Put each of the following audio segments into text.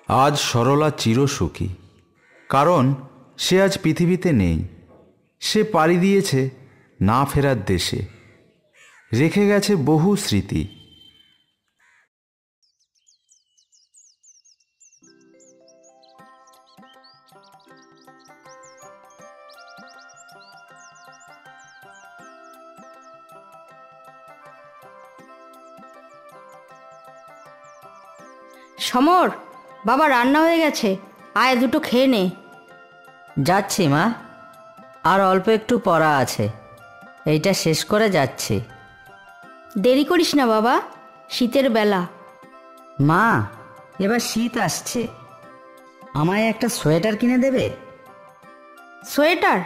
আজ সরলা চিরসুখী, কারণ সে আজ পৃথিবীতে নেই। সে পাড়ি দিয়েছে না ফেরার দেশে, রেখে গেছে বহু স্মৃতি। সমর, বাবা রান্না হয়ে গেছে, আয় দুটো খেয়ে নে। যাচ্ছি মা, আর অল্প একটু পড়া আছে, এইটা শেষ করে যাচ্ছি। দেরি করিস না বাবা, শীতের বেলা। মা, এবার শীত আসছে, আমায় একটা সোয়েটার কিনে দেবে? সোয়েটার?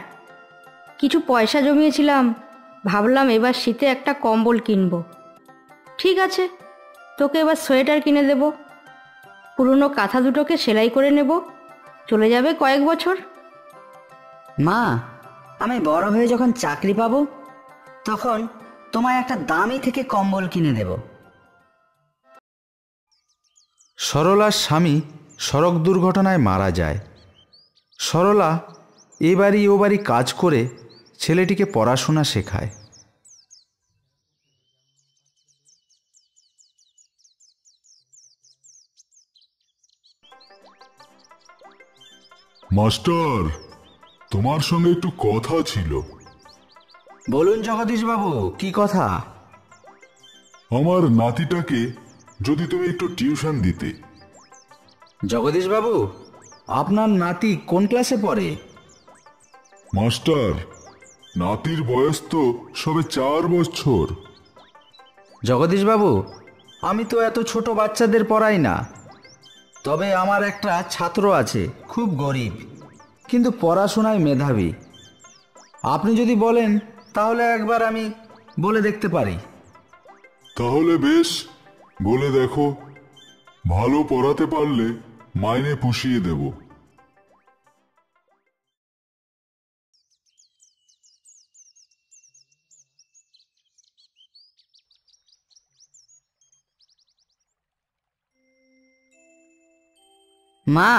কিছু পয়সা জমিয়েছিলাম, ভাবলাম এবার শীতে একটা কম্বল কিনবো। ঠিক আছে, তোকে এবার সোয়েটার কিনে দেব। পুরনো কাঁথা দুটোকে সেলাই করে নেব, চলে যাবে কয়েক বছর। মা, আমি বড় হয়ে যখন চাকরি পাবো, তখন তোমায় একটা দামি থেকে কম্বল কিনে দেব। সরলার স্বামী সড়ক দুর্ঘটনায় মারা যায়। সরলা এ বাড়ি ও বাড়ি কাজ করে ছেলেটিকে পড়াশোনা শেখায়। মাস্টার, তোমার সঙ্গে একটু কথা ছিল। বলুন জগদীশ বাবু, কি কথা? আমার নাতিটাকে যদি তুমি একটু টিউশন দিতে। জগদীশ বাবু, আপনার নাতি কোন ক্লাসে পড়ে? মাস্টার, নাতির বয়স তো সবে 4 বছর। জগদীশ বাবু, আমি তো এত ছোট বাচ্চাদের পড়াই না। তবে আমার একটা ছাত্র আছে, খুব গরিব, কিন্তু পড়াশোনায় মেধাবী। আপনি যদি বলেন তাহলে একবার আমি বলে দেখতে পারি। তাহলে বেশ, বলে দেখো। ভালো পড়াতে পারলে মাইনে পুষিয়ে দেব। মা,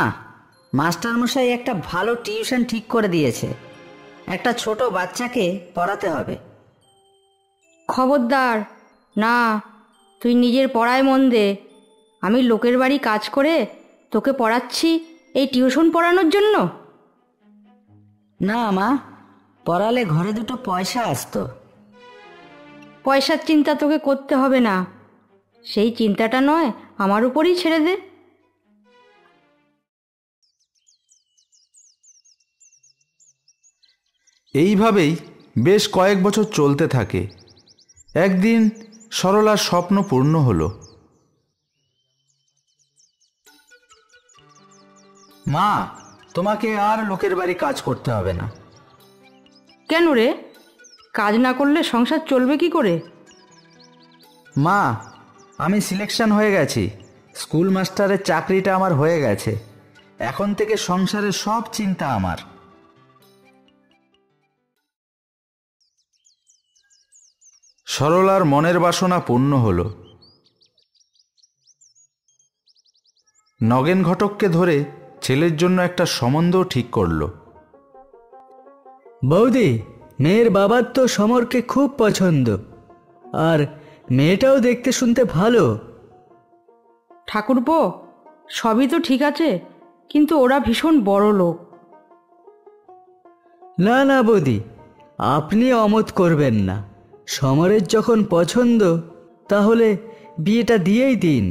মাস্টার মশাই একটা ভালো টিউশন ঠিক করে দিয়েছে, একটা ছোট বাচ্চাকে পড়াতে হবে। খবরদার না, তুই নিজের পড়ায় মন দে। আমি লোকের বাড়ি কাজ করে তোকে পড়াচ্ছি এই টিউশন পড়ানোর জন্য? না মা, পড়ালে ঘরে দুটো পয়সা আসতো। পয়সার চিন্তা তোকে করতে হবে না, সেই চিন্তাটা নয় আমার উপরই ছেড়ে দে। এইভাবেই বেশ কয়েক বছর চলতে থাকে। একদিন সরলার স্বপ্ন পূর্ণ হলো। মা, তোমাকে আর লোকের বাড়ি কাজ করতে হবে না। কেন রে, কাজ না করলে সংসার চলবে কি করে? মা, আমি সিলেকশন হয়ে গেছি, স্কুল মাস্টারের চাকরিটা আমার হয়ে গেছে। এখন থেকে সংসারের সব চিন্তা আমার। সরলার মনের বাসনা পূর্ণ হলো। নগেন ঘটককে ধরে ছেলের জন্য একটা সম্বন্ধ ঠিক করলো। বৌদি, মেয়ের বাবার তো সমরকে খুব পছন্দ, আর মেয়েটাও দেখতে শুনতে ভালো। ঠাকুরপো, সবই তো ঠিক আছে, কিন্তু ওরা ভীষণ বড় লোক। না না বৌদি, আপনি অমত করবেন না। সমরের যখন পছন্দ, তাহলে বিয়েটা দিয়েই দিন।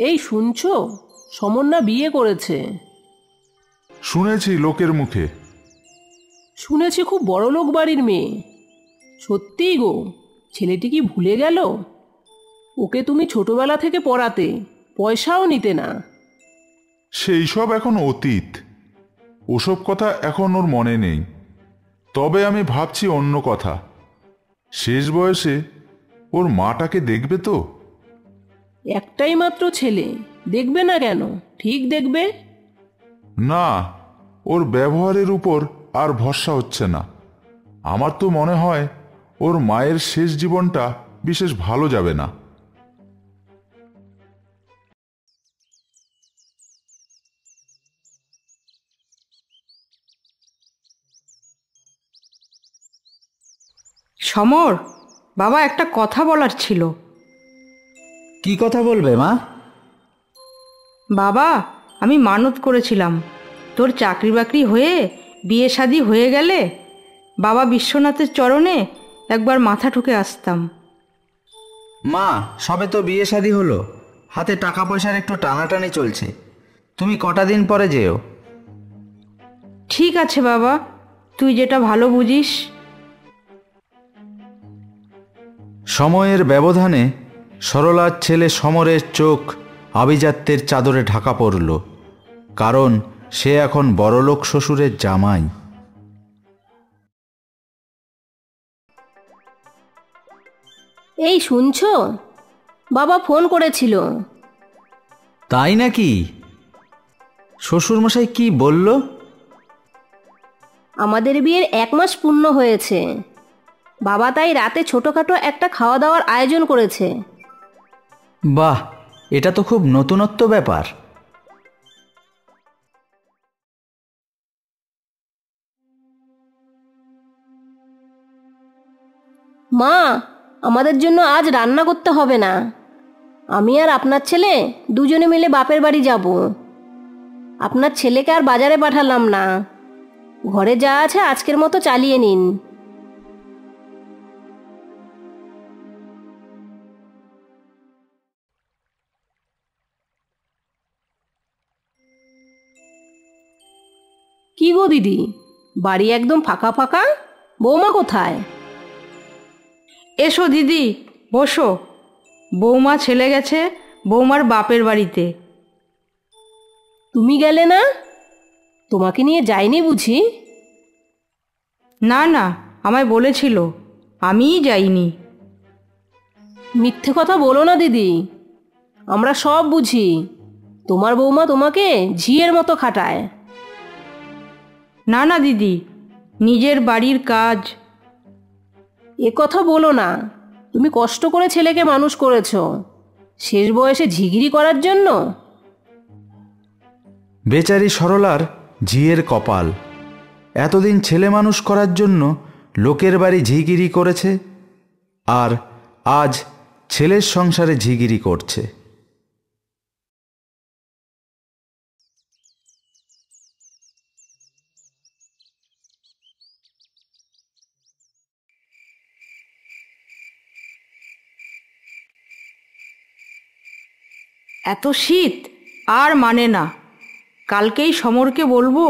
এই শুনছো, সমন্যা বিয়ে করেছে। শুনেছি লোকের মুখে। শুনেছি খুব বড় লোক বাড়ির মেয়ে। সত্যিই গো, ছেলেটি কি ভুলে গেল? ওকে তুমি ছোটবেলা থেকে পড়াতে, পয়সাও নিতে না। সেই সব এখন অতীত, ওসব কথা এখন ওর মনে নেই। তবে আমি ভাবছি অন্য কথা। শেষ বয়সে ওর মাটাকে দেখবে তো। একটাই মাত্র ছেলে, দেখবে না কেন? ঠিক দেখবে। না, ওর ব্যবহারের উপর আর ভরসা হচ্ছে না। আমার তো মনে হয় ওর মায়ের শেষ জীবনটা বিশেষ ভালো যাবে না। সমর, বাবা একটা কথা বলার ছিল। কি কথা বলবে মা? বাবা, আমি মানত করেছিলাম তোর চাকরি বাকরি হয়ে বিয়ে শাদি হয়ে গেলে বাবা বিশ্বনাথের চরণে একবার মাথা ঠুকে আসতাম। মা, সবে তো বিয়ে শাদী হলো, হাতে টাকা পয়সার একটু টানাটানি চলছে। তুমি কটা দিন পরে যেও। ঠিক আছে বাবা, তুই যেটা ভালো বুঝিস। সময়ের ব্যবধানে সরলার ছেলে সমরের চোখ আভিজাত্যের চাদরে ঢাকা পড়ল, কারণ সে এখন বড়লোক শ্বশুরের জামাই। এই শুনছো, বাবা ফোন করেছিল। তাই নাকি? শ্বশুরমশাই কি বলল? আমাদের বিয়ের 1 মাস পূর্ণ হয়েছে। বাবা তাই রাতে ছোটখাটো একটা খাওয়া দাওয়ার আয়োজন করেছে। বাহ, এটা তো খুব নতুনত্ব ব্যাপার। মা, আমাদের জন্য আজ রান্না করতে হবে না। আমি আর আপনার ছেলে দুজনে মিলে বাপের বাড়ি যাব। আপনার ছেলেকে আর বাজারে পাঠালাম না। ঘরে যা আছে আজকের মতো চালিয়ে নিন। কি গো দিদি, বাড়ি একদম ফাঁকা ফাঁকা, বৌমা কোথায়? এসো দিদি, বসো। বৌমা ছেলে গেছে বৌমার বাপের বাড়িতে। তুমি গেলে না? তোমাকে নিয়ে যাইনি বুঝি? না না, আমায় বলেছিল, আমিই যাইনি। মিথ্যে কথা বলো না দিদি, আমরা সব বুঝি। তোমার বৌমা তোমাকে ঝিয়ের মতো খাটায়। না না দিদি, নিজের বাড়ির কাজ। এ কথা বলো না। তুমি কষ্ট করে ছেলেকে মানুষ করেছো, শেষ বয়সে ঝিগিরি করার জন্য? বেচারি সরলার ঝিয়ের কপাল, এতদিন ছেলে মানুষ করার জন্য লোকের বাড়ি ঝিগিরি করেছে, আর আজ ছেলের সংসারে ঝিগিরি করছে। এত শীত আর মানে না। কালকেই সমরকে বলবো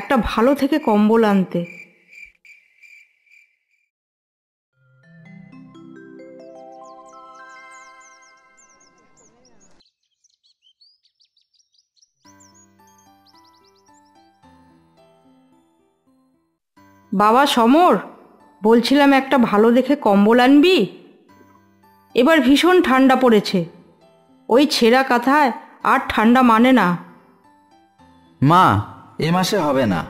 একটা ভালো থেকে কম্বল আনতে। বাবা সমর, বলছিলাম একটা ভালো দেখে কম্বল আনবি। এবার ভীষণ ঠান্ডা পড়েছে, ওই ছেঁড়া কাঁথায় আর ঠান্ডা মানে না। মা, এ মাসে হবে না।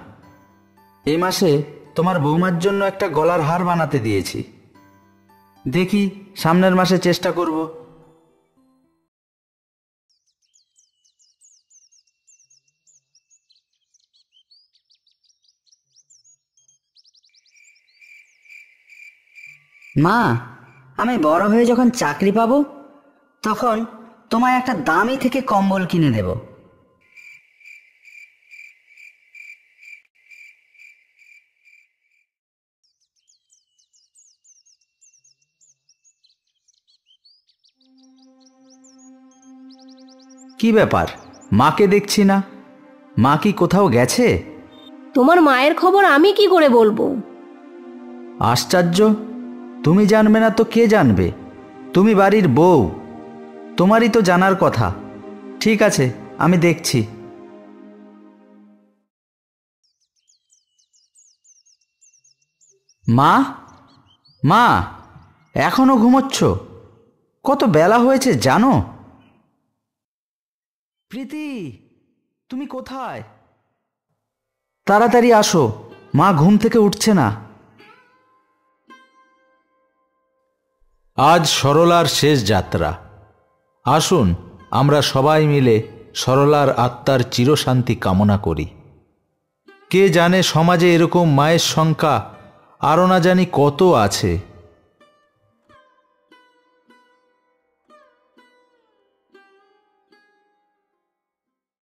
এ মাসে তোমার বৌমার জন্য একটা গলার হার বানাতে দিয়েছি, দেখি সামনের মাসে চেষ্টা করব। মা, আমি বড় হয়ে যখন চাকরি পাবো তখন তোমায় একটা দামি থেকে কম্বল কিনে দেব। কি ব্যাপার, মাকে দেখছি না? মা কি কোথাও গেছে? তোমার মায়ের খবর আমি কি করে বলবো? আশ্চর্য, তুমি জানবে না তো কে জানবে? তুমি বাড়ির বউ, তোমারই তো জানার কথা। ঠিক আছে, আমি দেখছি। মা, মা, এখনো ঘুমোচ্ছ? কত বেলা হয়েছে জানো? প্রীতি, তুমি কোথায়? তাড়াতাড়ি আসো, মা ঘুম থেকে উঠছে না। আজ সরলার শেষ যাত্রা। আসুন আমরা সবাই মিলে সরলার আত্মার চিরশান্তি কামনা করি। কে জানে সমাজে এরকম মায়ের সংখ্যা আরও না জানি কত আছে।